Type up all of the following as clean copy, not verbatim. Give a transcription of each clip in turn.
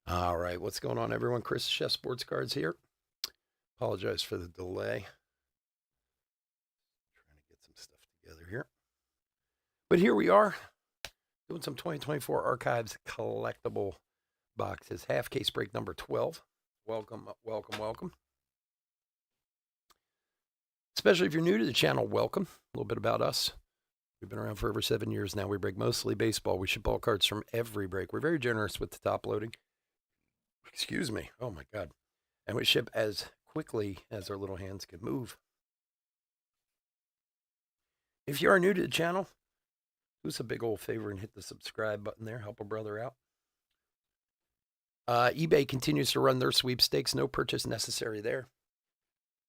All right, what's going on, everyone? Chris, Chef Sports Cards here. Apologize for the delay. Trying to get some stuff together here. But here we are, doing some 2024 Archives collectible boxes. Half case break number 12. Welcome, welcome, welcome. Especially if you're new to the channel, welcome. A little bit about us. We've been around for over 7 years now. We break mostly baseball. We ship all cards from every break. We're very generous with the top loading. Excuse me. Oh my God. And we ship as quickly as our little hands can move. If you are new to the channel, do us a big old favor and hit the subscribe button there. Help a brother out. eBay continues to run their sweepstakes. No purchase necessary there.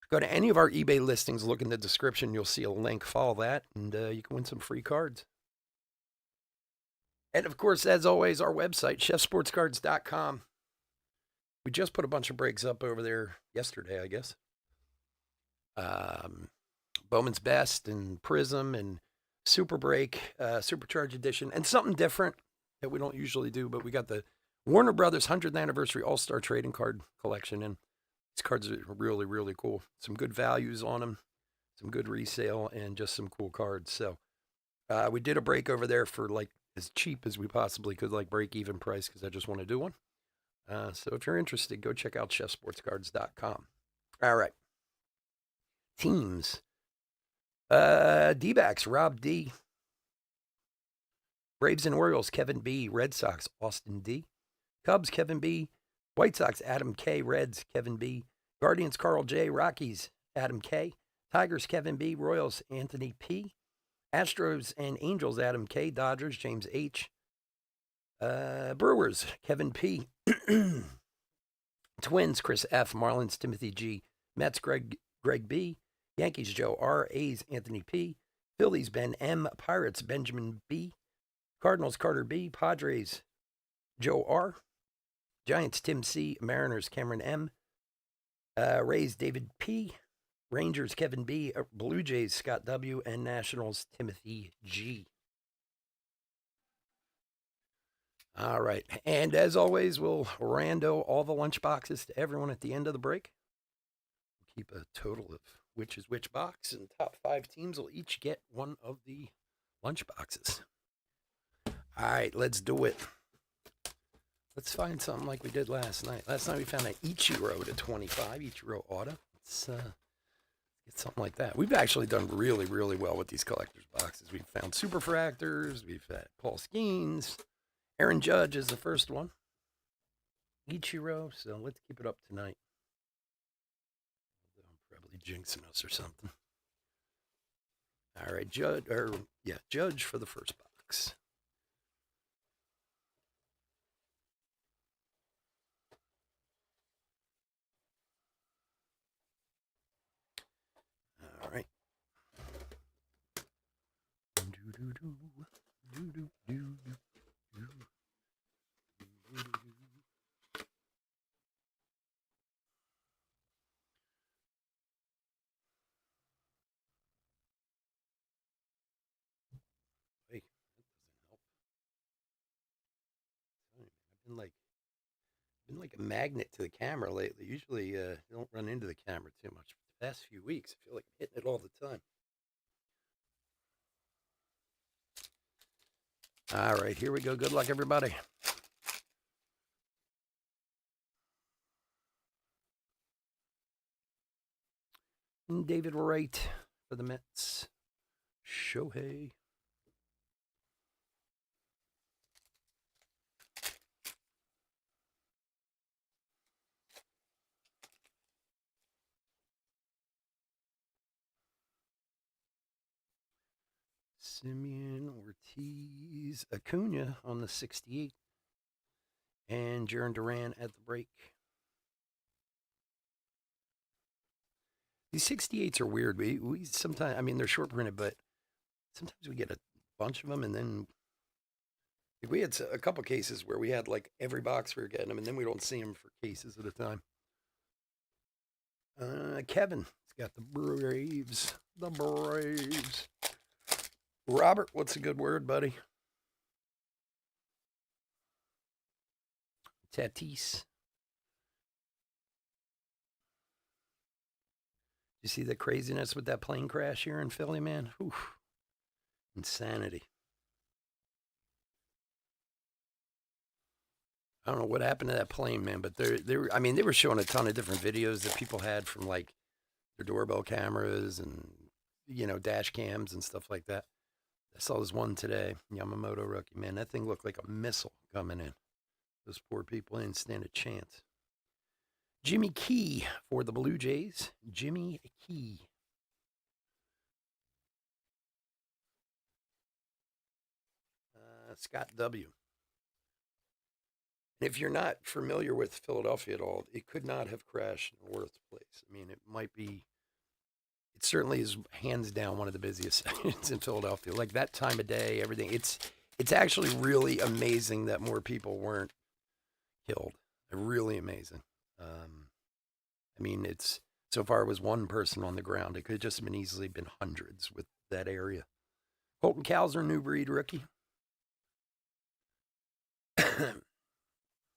Go to any of our eBay listings. Look in the description. You'll see a link. Follow that, and you can win some free cards. And, of course, as always, our website, chefsportscards.com. We just put a bunch of breaks up over there yesterday, I guess. Bowman's Best and Prism and Super Break, Supercharge Edition, and something different that we don't usually do, but we got the Warner Brothers 100th Anniversary All-Star Trading Card Collection, and these cards are really, really cool. Some good values on them, some good resale, and just some cool cards. So we did a break over there for like as cheap as we possibly could, like break-even price, because I just want to do one. So if you're interested, go check out chefsportscards.com. All right. Teams. D-backs, Rob D. Braves and Orioles, Kevin B. Red Sox, Austin D. Cubs, Kevin B. White Sox, Adam K. Reds, Kevin B. Guardians, Carl J. Rockies, Adam K. Tigers, Kevin B. Royals, Anthony P. Astros and Angels, Adam K. Dodgers, James H. Brewers, Kevin P. Twins, Chris F. Marlins, Timothy G. Mets, Greg B. Yankees, Joe R. A's, Anthony P. Phillies, Ben M. Pirates, Benjamin B. Cardinals, Carter B. Padres, Joe R. Giants, Tim C. Mariners, Cameron M. Rays, David P. Rangers, Kevin B. Blue Jays, Scott W. And Nationals, Timothy G. All right. And as always, we'll rando all the lunch boxes to everyone at the end of the break. We'll keep a total of which is which box, and top 5 teams will each get one of the lunch boxes. All right, let's do it. Let's find something like we did last night. Last night we found an Ichiro to 25, Ichiro Auto. Let's get something like that. We've actually done really, really well with these collector's boxes. We've found Superfractors. We've had Paul Skeens. Aaron Judge is the first one. Ichiro, so let's keep it up tonight. I'm probably jinxing us or something. All right, Judge for the first box. All right. Hey, that doesn't help. I've been like a magnet to the camera lately. Usually, don't run into the camera too much. The past few weeks, I feel like I'm hitting it all the time. All right, here we go. Good luck, everybody. And David Wright for the Mets. Shohei. Simeon Ortiz, Acuna on the 68, and Jarren Duran at the break. These 68s are weird. We sometimes, I mean, they're short printed, but sometimes we get a bunch of them, and then we had a couple cases where we had like every box we were getting them, and then we don't see them for cases at a time. Kevin's got the Braves. The Braves. Robert, what's a good word, buddy? Tatis. You see the craziness with that plane crash here in Philly, man? Oof. Insanity. I don't know what happened to that plane, man, but they were showing a ton of different videos that people had from like their doorbell cameras and dash cams and stuff like that. I saw this one today, Yamamoto rookie. Man, that thing looked like a missile coming in. Those poor people didn't stand a chance. Jimmy Key for the Blue Jays. Jimmy Key. Scott W. And if you're not familiar with Philadelphia at all, it could not have crashed in a worse place. I mean, it certainly is hands down one of the busiest sections in Philadelphia. Like that time of day, everything. It's actually really amazing that more people weren't killed. Really amazing. I mean, so far it was one person on the ground. It could have just easily been hundreds with that area. Colton Cowser, new breed rookie.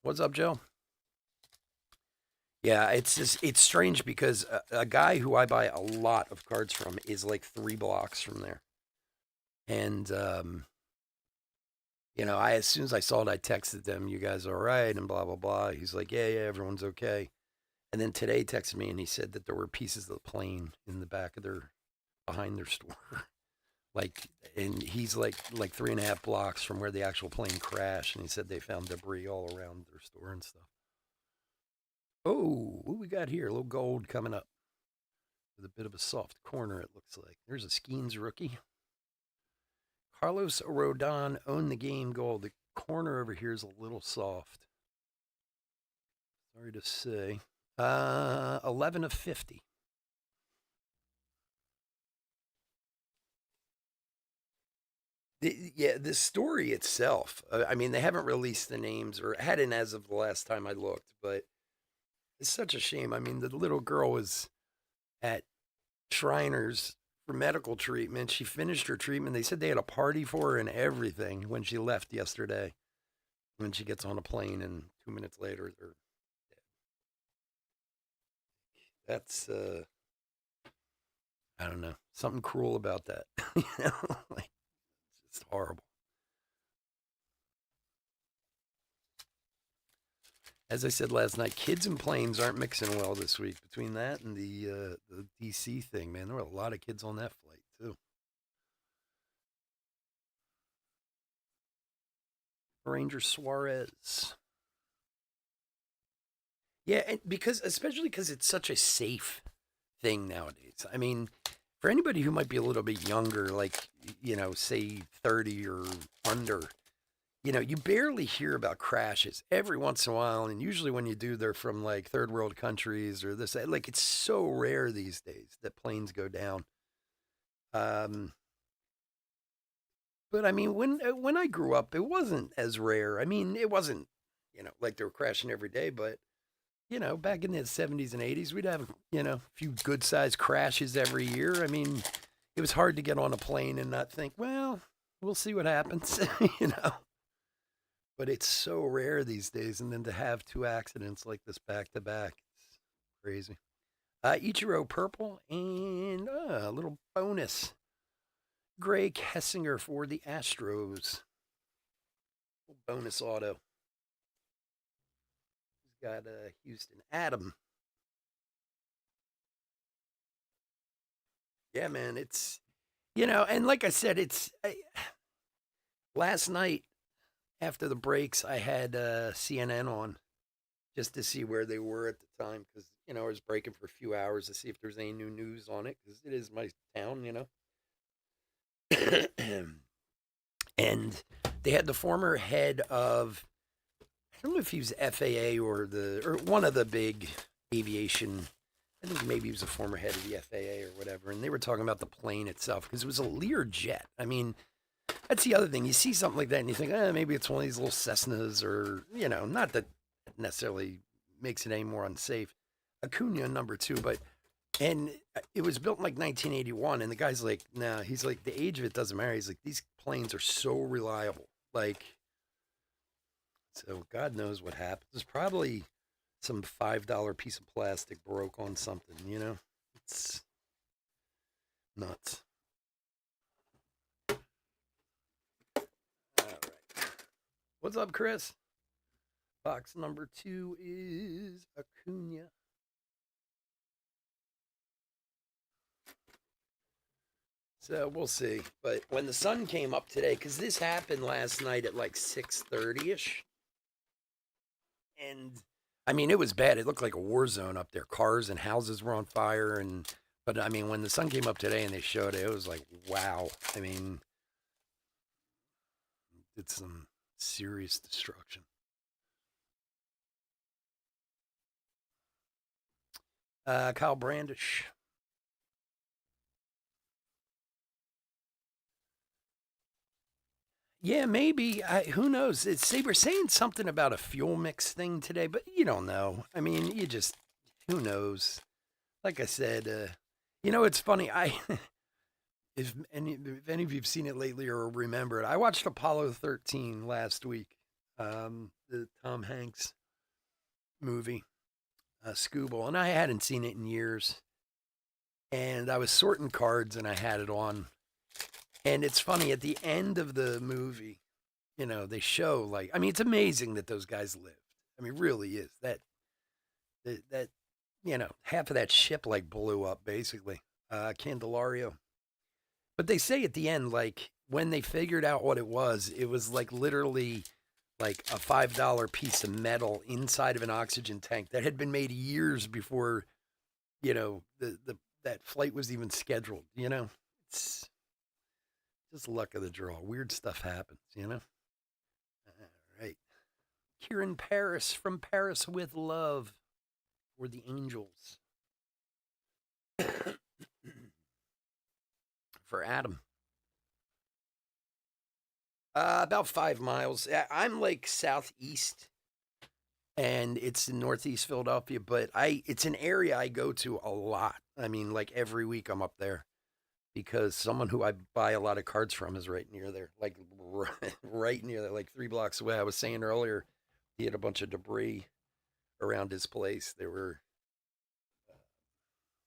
What's up, Joe? Yeah, it's strange because a guy who I buy a lot of cards from is like 3 blocks from there. And, as soon as I saw it, I texted them, you guys all right? And blah, blah, blah. He's like, yeah, everyone's okay. And then today he texted me and he said that there were pieces of the plane in the back of behind their store. And he's like 3.5 blocks from where the actual plane crashed. And he said they found debris all around their store and stuff. Oh, what we got here? A little gold coming up with a bit of a soft corner, it looks like. There's a Skeens rookie. Carlos Rodon owned the game gold. The corner over here is a little soft. Sorry to say. 11 of 50. The story itself, I mean, they haven't released the names or hadn't as of the last time I looked, but it's such a shame. I mean, the little girl was at Shriners for medical treatment. She finished her treatment. They said they had a party for her and everything when she left yesterday. When she gets on a plane and 2 minutes later, they're dead. That's, I don't know, something cruel about that. Like, it's just horrible. As I said last night, kids and planes aren't mixing well this week. Between that and the DC thing, man, there were a lot of kids on that flight too. Ranger Suarez. Yeah, and especially because it's such a safe thing nowadays. I mean, for anybody who might be a little bit younger, like say 30 or under, you barely hear about crashes every once in a while. And usually when you do, they're from like third world countries or this, like it's so rare these days that planes go down. But I mean, when I grew up, it wasn't as rare. I mean, it wasn't, like they were crashing every day, but back in the 70s and 80s, we'd have, a few good sized crashes every year. I mean, it was hard to get on a plane and not think, well, we'll see what happens, But it's so rare these days. And then to have 2 accidents like this back to back, it's crazy. Ichiro Purple and a little bonus. Greg Hessinger for the Astros. Bonus auto. He's got Houston. Adam. Yeah, man, it's, and like I said, last night after the breaks, I had CNN on just to see where they were at the time because, I was breaking for a few hours to see if there's any new news on it because it is my town, And they had the former head of, I don't know if he was FAA or one of the big aviation. I think maybe he was a former head of the FAA or whatever. And they were talking about the plane itself because it was a Learjet. I mean, that's the other thing. You see something like that and you think, maybe it's one of these little Cessnas or, not that it necessarily makes it any more unsafe. Acuna number 2, and it was built in like 1981. And the guy's like, nah, he's like, the age of it doesn't matter. He's like, these planes are so reliable. Like, So God knows what happens. Probably some $5 piece of plastic broke on something, you know? It's nuts. All right. What's up, Chris? Box number 2 is Acuna. So we'll see. But when the sun came up today, because this happened last night at like 6:30ish, and I mean it was bad. It looked like a war zone up there. Cars and houses were on fire, and but I mean when the sun came up today and they showed it, it was like wow. I mean, it's some serious destruction. Kyle Brandish. Yeah, maybe. Who knows? They were saying something about a fuel mix thing today, but you don't know. I mean, you just who knows? Like I said, it's funny. If any of you've seen it lately or remember it, I watched Apollo 13 last week, the Tom Hanks movie, Scuba, and I hadn't seen it in years. And I was sorting cards, and I had it on. And it's funny at the end of the movie, they show like I mean, it's amazing that those guys lived. I mean, really is that half of that ship like blew up basically. Candelario. But they say at the end, like when they figured out what it was like literally like a $5 piece of metal inside of an oxygen tank that had been made years before, the that flight was even scheduled. It's just luck of the draw. Weird stuff happens. All right. Kieran Paris from Paris with Love for the Angels. For Adam. About 5 miles. I'm like southeast, and it's in northeast Philadelphia, but it's an area I go to a lot. I mean, like every week I'm up there because someone who I buy a lot of cards from is right near there, like right near there, like 3 blocks away. I was saying earlier, he had a bunch of debris around his place.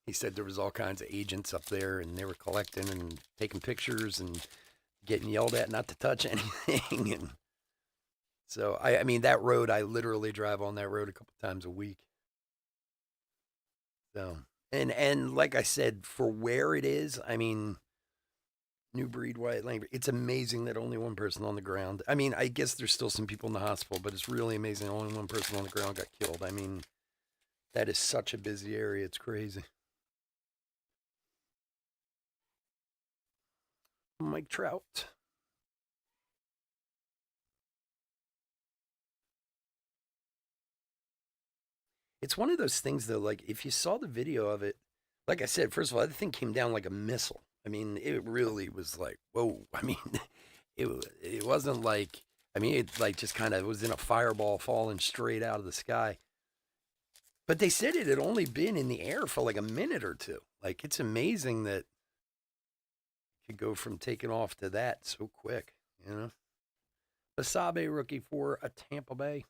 He said there was all kinds of agents up there, and they were collecting and taking pictures and getting yelled at not to touch anything. And so, I mean, that road, I literally drive on that road a couple times a week. So, and like I said, for where it is, I mean, New Breed, White Language, it's amazing that only one person on the ground. I mean, I guess there's still some people in the hospital, but it's really amazing only one person on the ground got killed. I mean, that is such a busy area. It's crazy. Mike Trout. It's one of those things though, like if you saw the video of it, like I said, first of all, the thing came down like a missile. I mean, it really was like, whoa. I mean, it wasn't like I mean, it like just kind of was in a fireball falling straight out of the sky. But they said it had only been in the air for like a minute or two. Like it's amazing that it could go from taking off to that so quick. Basabe rookie for a Tampa Bay,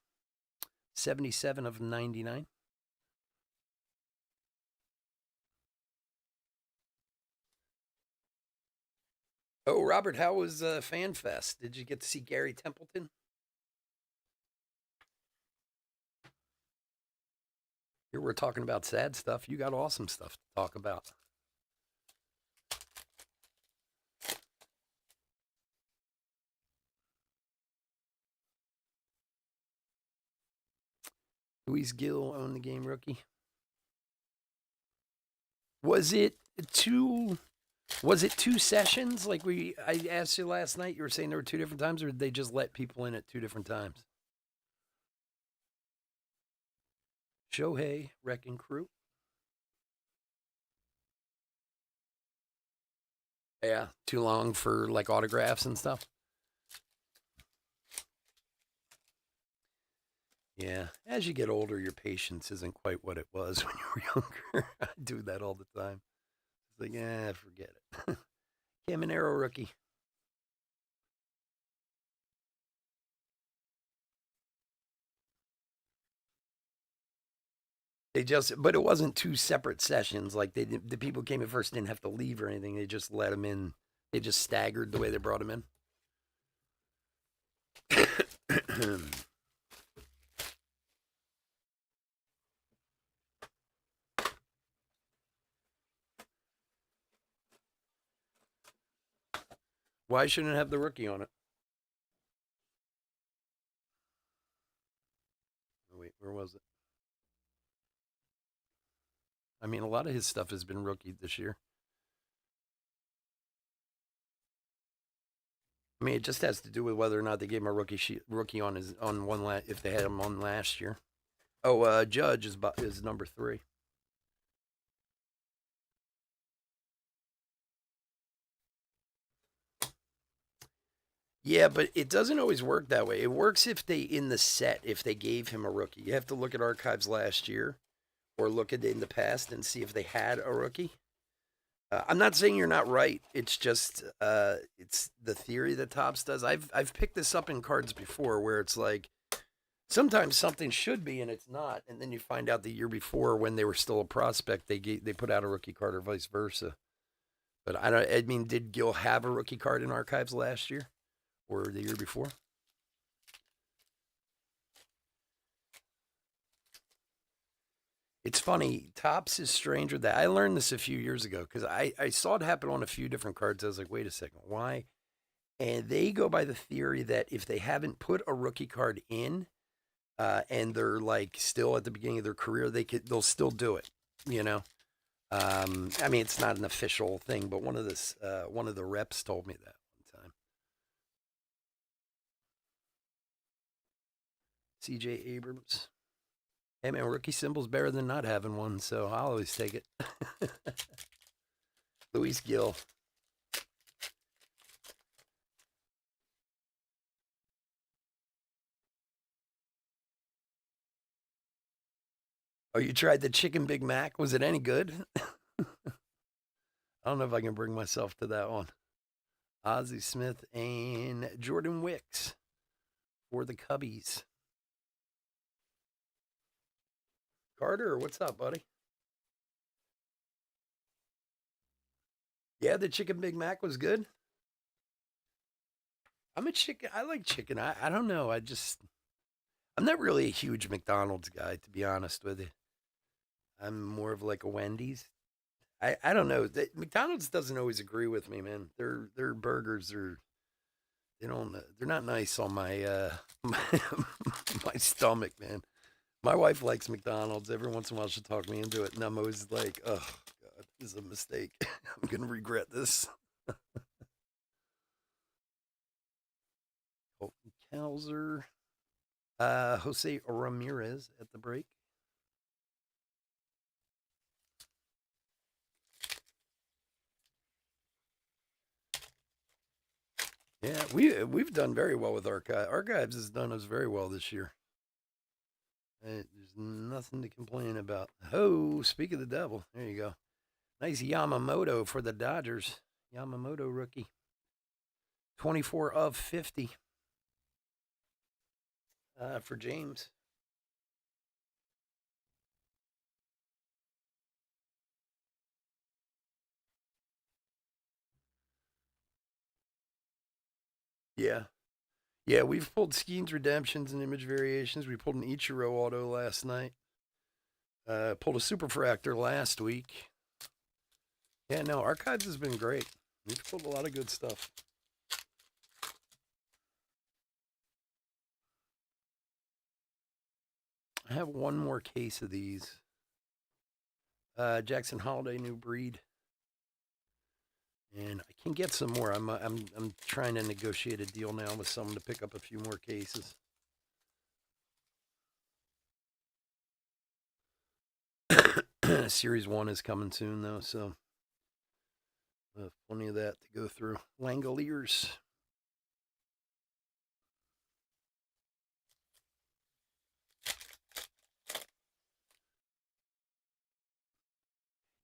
77 of 99. Oh, Robert, how was FanFest? Did you get to see Gary Templeton? Here we're talking about sad stuff. You got awesome stuff to talk about. Luis Gill owned the game rookie. Was it two? Was it 2 sessions? Like I asked you last night. You were saying there were 2 different times, or did they just let people in at 2 different times? Shohei Wrecking Crew. Yeah, too long for like autographs and stuff. Yeah, as you get older, your patience isn't quite what it was when you were younger. I do that all the time. It's like, forget it. Caminero rookie. But it wasn't two separate sessions. Like the people who came in first didn't have to leave or anything. They just let them in. They just staggered the way they brought them in. Why shouldn't it have the rookie on it? Oh, wait, where was it? I mean, a lot of his stuff has been rookie this year. I mean, it just has to do with whether or not they gave him a rookie on his on one if they had him on last year. Oh, Judge is number 3. Yeah, but it doesn't always work that way. It works if they in the set if they gave him a rookie. You have to look at archives last year or look at it in the past and see if they had a rookie. I'm not saying you're not right. It's just it's the theory that Topps does. I've picked this up in cards before where it's like sometimes something should be and it's not, and then you find out the year before when they were still a prospect they put out a rookie card or vice versa. But I don't. I mean, did Gil have a rookie card in archives last year or the year before? It's funny. Topps is strange with that. I learned this a few years ago because I saw it happen on a few different cards. I was like, wait a second, why? And they go by the theory that if they haven't put a rookie card in, and they're like still at the beginning of their career, they'll still do it. You know, I mean, it's not an official thing, but one of the reps told me that one time. C.J. Abrams. Hey man, rookie symbol's better than not having one, so I'll always take it. Luis Gill. Oh, you tried the chicken Big Mac? Was it any good? I don't know if I can bring myself to that one. Ozzie Smith and Jordan Wicks for the Cubbies. Carter, what's up, buddy? Yeah, the chicken Big Mac was good. I'm a chicken. I like chicken. I don't know. I'm not really a huge McDonald's guy, to be honest with you. I'm more of like a Wendy's. I don't know. McDonald's doesn't always agree with me, man. Their burgers are they're not nice on my my, my stomach, man. My wife likes McDonald's. Every once in a while she'll talk me into it, and I'm always like, oh god, this is a mistake. I'm gonna regret this. Colton Cowser, Jose Ramirez at the break. Yeah, we've done very well with Archives. Archives has done us very well this year. There's nothing to complain about. Oh, speak of the devil. There you go. Nice Yamamoto for the Dodgers. Yamamoto rookie. 24 of 50 for James. Yeah. Yeah, we've pulled Skeens redemptions and image variations. We pulled an Ichiro auto last night. Pulled a Superfractor last week. Yeah, no, Archives has been great. We've pulled a lot of good stuff. I have one more case of these. Jackson Holiday, new breed, and I can get some more. I'm trying to negotiate a deal now with someone to pick up a few more cases. Series 1 is coming soon, though, so plenty of that to go through. Langoliers.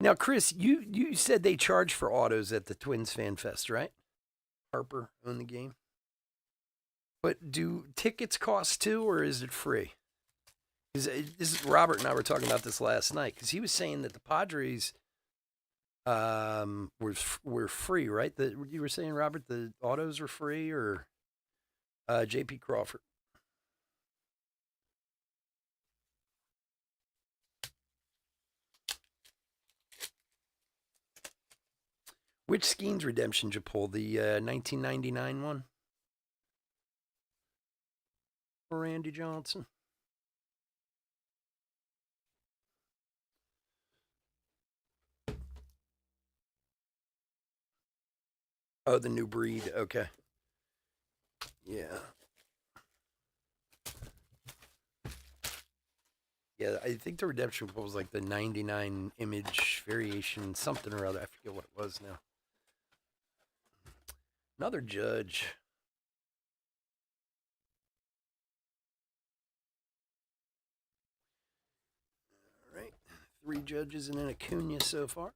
Now, Chris, you said they charge for autos at the Twins Fan Fest, right? Harper owned the game. But do tickets cost too, or is it free? This is Robert and I were talking about this last night because he was saying that the Padres were free, right? You were saying, Robert, the autos were free, or J.P. Crawford. Which Skeens redemption did you pull? The 1999 one for Randy Johnson? Oh, the new breed. Okay. Yeah. Yeah, I think the redemption pull was like the 99 image variation, something or other. I forget what it was now. Another Judge. All right. 3 Judges and an Acuna so far.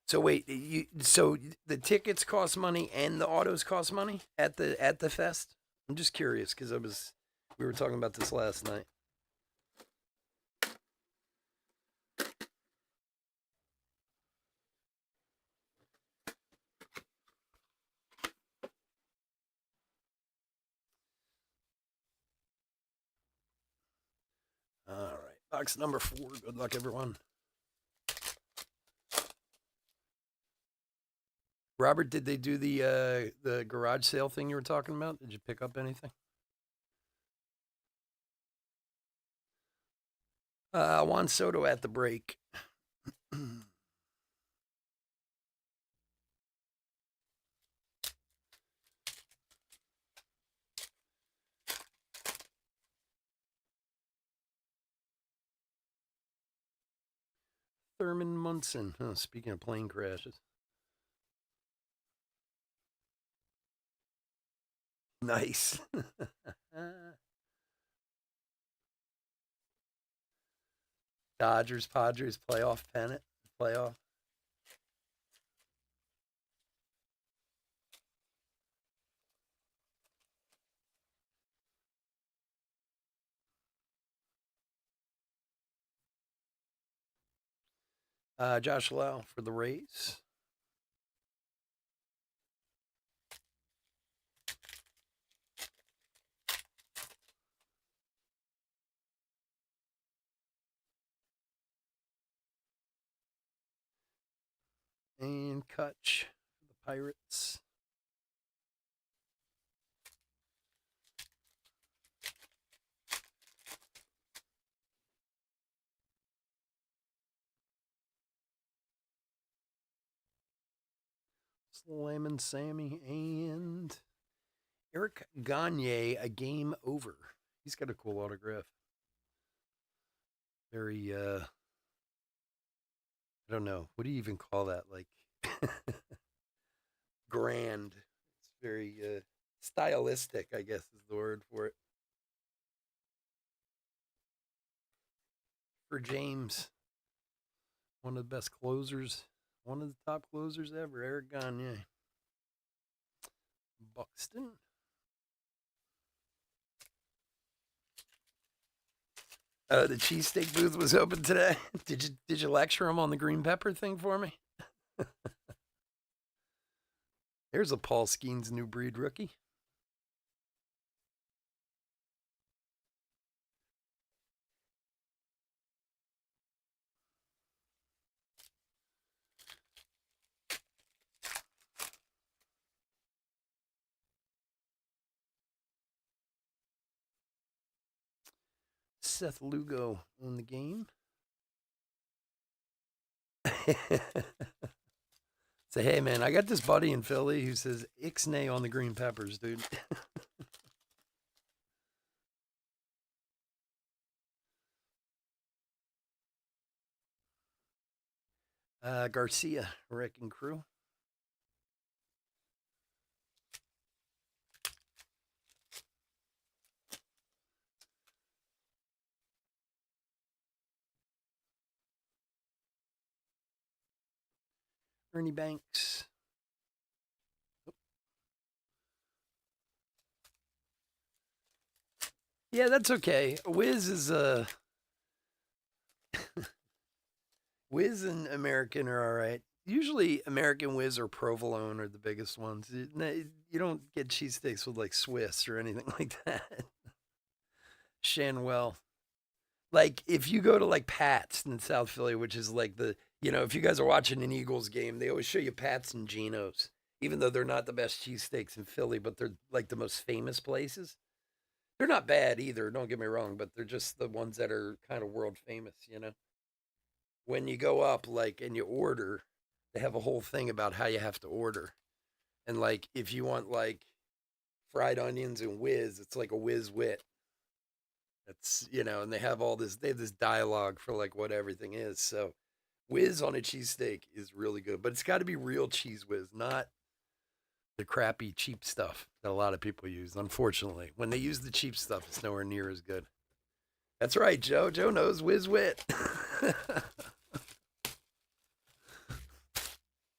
So wait, so the tickets cost money and the autos cost money at the fest? I'm just curious because we were talking about this last night. All right, box number 4. Good luck, everyone. Robert, did they do the garage sale thing you were talking about? Did you pick up anything? Juan Soto at the break. Thurman Munson. Oh, speaking of plane crashes. Nice. Dodgers, Padres playoff pennant. Playoff. Josh Lau for the Rays. And Kutch for the Pirates. Slam Sammy and Eric Gagne, a game over. He's got a cool autograph. Very I don't know. What do you even call that? Like grand. It's very stylistic, I guess is the word for it. For James, one of the best closers, one of the top closers ever, Eric Gagne. Buxton. The cheesesteak booth was open today. Did you lecture him on the green pepper thing for me? There's a Paul Skeens new breed rookie. Seth Lugo in the game. Say, hey man, I got this buddy in Philly who says Ixnay on the green peppers, dude. Garcia, Wrecking Crew. Ernie Banks. Yeah, that's okay. Whiz and American are all right. Usually, American Whiz or Provolone are the biggest ones. You don't get cheesesteaks with like Swiss or anything like that. Shanwell. Like if you go to like Pat's in South Philly, which is like if you guys are watching an Eagles game, they always show you Pat's and Geno's, even though they're not the best cheesesteaks in Philly, but they're like the most famous places. They're not bad either, don't get me wrong, but they're just the ones that are kind of world famous. When you go up like and you order, they have a whole thing about how you have to order. And like if you want like fried onions and whiz, it's like a whiz wit. And they have this dialogue for like what everything is. So whiz on a cheesesteak is really good, but it's got to be real cheese whiz, not the crappy cheap stuff that a lot of people use. Unfortunately, when they use the cheap stuff, it's nowhere near as good. That's right, Joe. Joe knows whiz wit.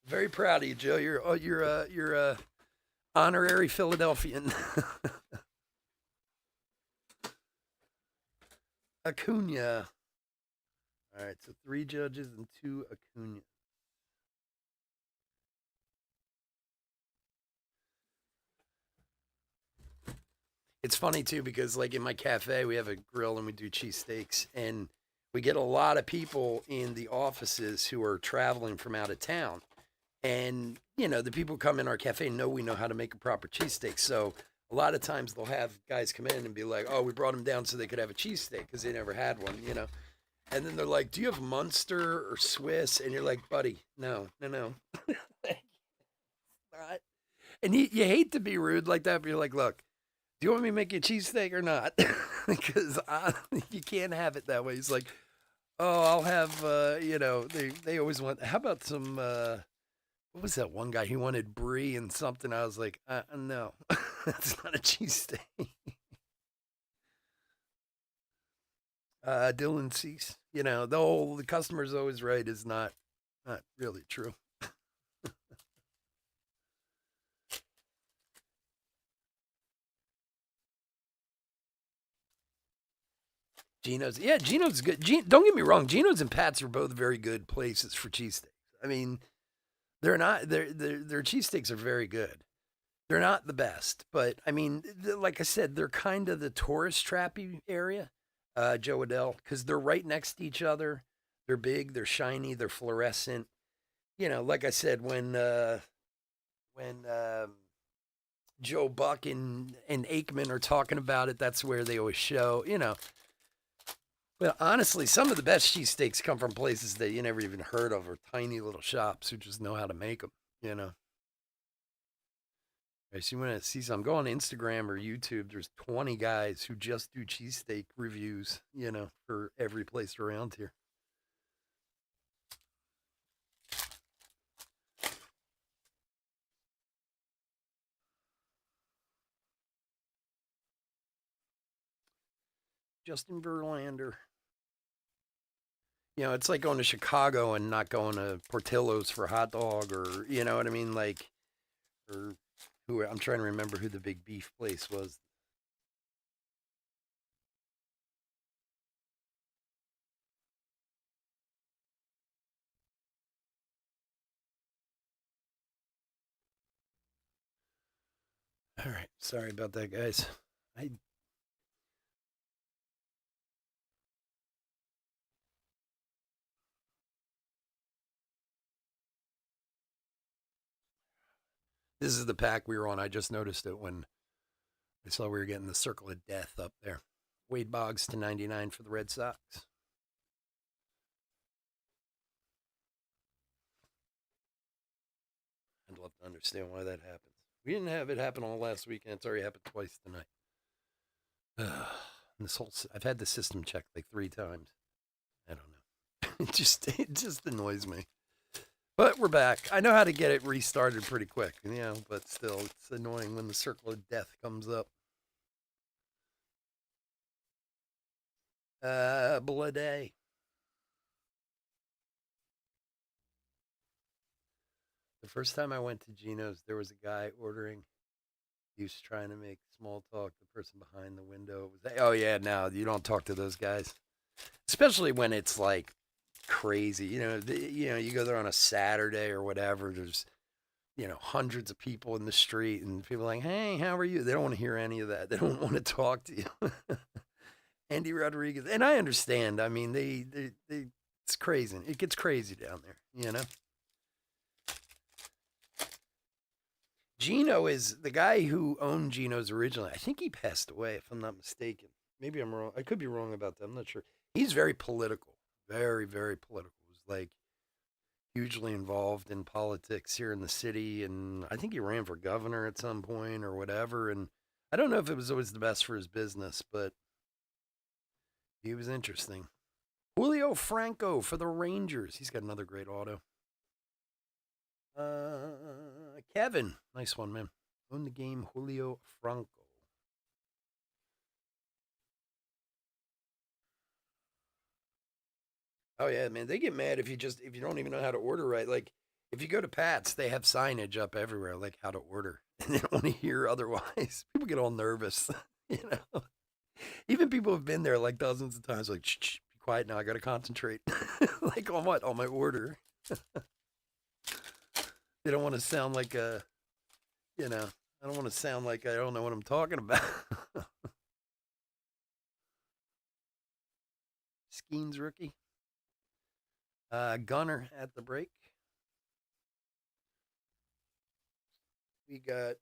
Very proud of you, Joe. You're honorary Philadelphian. Acuna. All right, so 3 judges and 2 Acuna. It's funny too because like in my cafe we have a grill and we do cheesesteaks and we get a lot of people in the offices who are traveling from out of town. And the people who come in our cafe know we know how to make a proper cheesesteak. So a lot of times they'll have guys come in and be like, "Oh, we brought them down so they could have a cheesesteak because they never had one." And then they're like, "Do you have Munster or Swiss?" And you're like, "Buddy, no, no, no." Not. And you hate to be rude like that, but you're like, "Look, do you want me to make you a cheesesteak or not?" Because you can't have it that way. He's like, "Oh, I'll have," they always want, how about some, what was that one guy? He wanted brie and something. I was like, no, that's not a cheesesteak. Dylan Cease, the customer's always right is not really true. Geno's, yeah, Geno's good. Don't get me wrong, Geno's and Pat's are both very good places for cheesesteaks. I mean, they're not their cheesesteaks are very good. They're not the best, but I mean, like I said, they're kind of the tourist trappy area, Joe Adele, because they're right next to each other. They're big, they're shiny, they're fluorescent. Like I said, when Joe Buck and Aikman are talking about it, that's where they always show. But honestly, some of the best cheesesteaks come from places that you never even heard of, or tiny little shops who just know how to make them. You know. So you want to see some? Go on Instagram or YouTube. There's 20 guys who just do cheesesteak reviews. For every place around here. Justin Verlander. It's like going to Chicago and not going to Portillo's for a hot dog, or you know what I mean, like, or who I'm trying to remember who the big beef place was. All right, sorry about that, guys. I This is the pack we were on. I just noticed it when I saw we were getting the circle of death up there. Wade Boggs to 99 for the Red Sox. I'd love to understand why that happens. We didn't have it happen all last weekend. It's already happened twice tonight. I've had the system checked like 3 times. I don't know. It just annoys me. But we're back. I know how to get it restarted pretty quick, but still, it's annoying when the circle of death comes up. Bloody. The first time I went to Geno's, there was a guy ordering He was trying to make small talk. The person behind the window was like, "Oh yeah, no, you don't talk to those guys, especially when it's like crazy. You go there on a Saturday or whatever. There's hundreds of people in the street, and people are like, "Hey, how are you?" They don't want to hear any of that. They don't want to talk to you. Andy Rodriguez, and I understand. I mean, it's crazy. It gets crazy down there. Gino is the guy who owned Gino's originally. I think he passed away, if I'm not mistaken. Maybe I'm wrong. I could be wrong about that. I'm not sure. He's very political, very, very political. He was like hugely involved in politics here in the city, and I think he ran for governor at some point or whatever. And I don't know if it was always the best for his business, but he was interesting. Julio Franco for the Rangers. He's got another great auto. Kevin, nice one, man. Own the game, Julio Franco. Oh yeah, man. They get mad if you don't even know how to order right. Like if you go to Pat's, they have signage up everywhere, like how to order, and they don't want to hear otherwise. People get all nervous, you know. Even people have been there like dozens of times, like, shh, be quiet now. I got to concentrate. Like on what? On my order. They don't want to sound like I don't want to sound like I don't know what I'm talking about. Skeens rookie. Gunner at the break. We got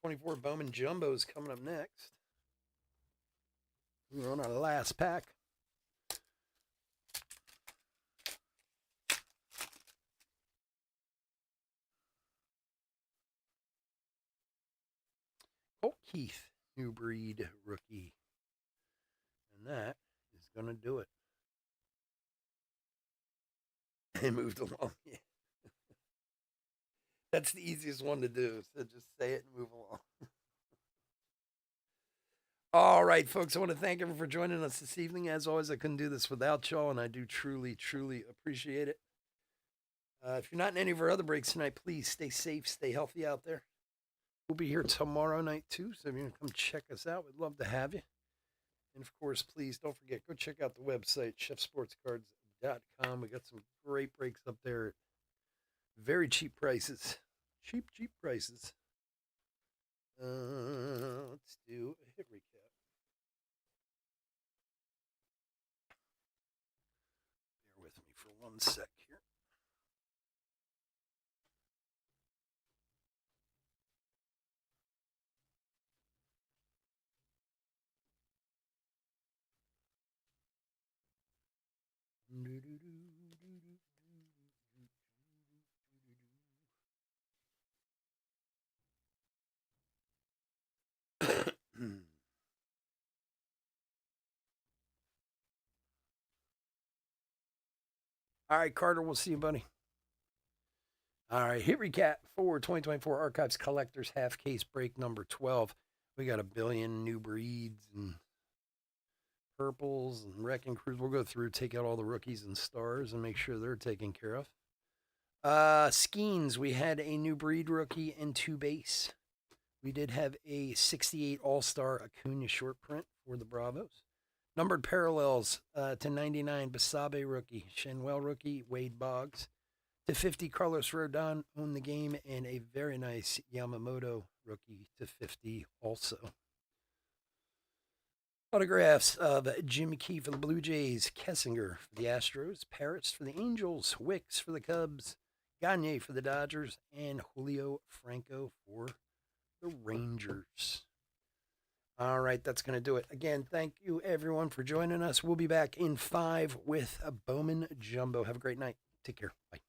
24 Bowman Jumbos coming up next. We're on our last pack. Colt Keith, new breed rookie. And that is going to do it. It moved along. Yeah. That's the easiest one to do. So just say it and move along. All right, folks. I want to thank everyone for joining us this evening. As always, I couldn't do this without y'all, and I do truly, truly appreciate it. If you're not in any of our other breaks tonight, please stay safe, stay healthy out there. We'll be here tomorrow night, too. So if you want to come check us out, we'd love to have you. And, of course, please don't forget, go check out the website, chefsportscards.com. We got some great breaks up there at very cheap prices. Cheap prices. Let's do a hit recap. Bear with me for 1 sec here. All right, Carter, we'll see you, buddy. All right, hit recap for 2024 Archives Collectors half case break number 12. We got a billion new breeds and purples and wrecking crews. We'll go through, take out all the rookies and stars and make sure they're taken care of. Skeens, we had a new breed rookie and 2 base. We did have a 68 All-Star Acuna short print for the Bravos. Numbered parallels to 99 Basabe rookie, Shenwell rookie, Wade Boggs. To 50 Carlos Rodon owned the game, and a very nice Yamamoto rookie to 50 also. Autographs of Jim Key for the Blue Jays, Kessinger for the Astros, Parrots for the Angels, Wicks for the Cubs, Gagne for the Dodgers, and Julio Franco for the Rangers. All right, that's going to do it. Again, thank you, everyone, for joining us. We'll be back in 5 with a Bowman Jumbo. Have a great night. Take care. Bye.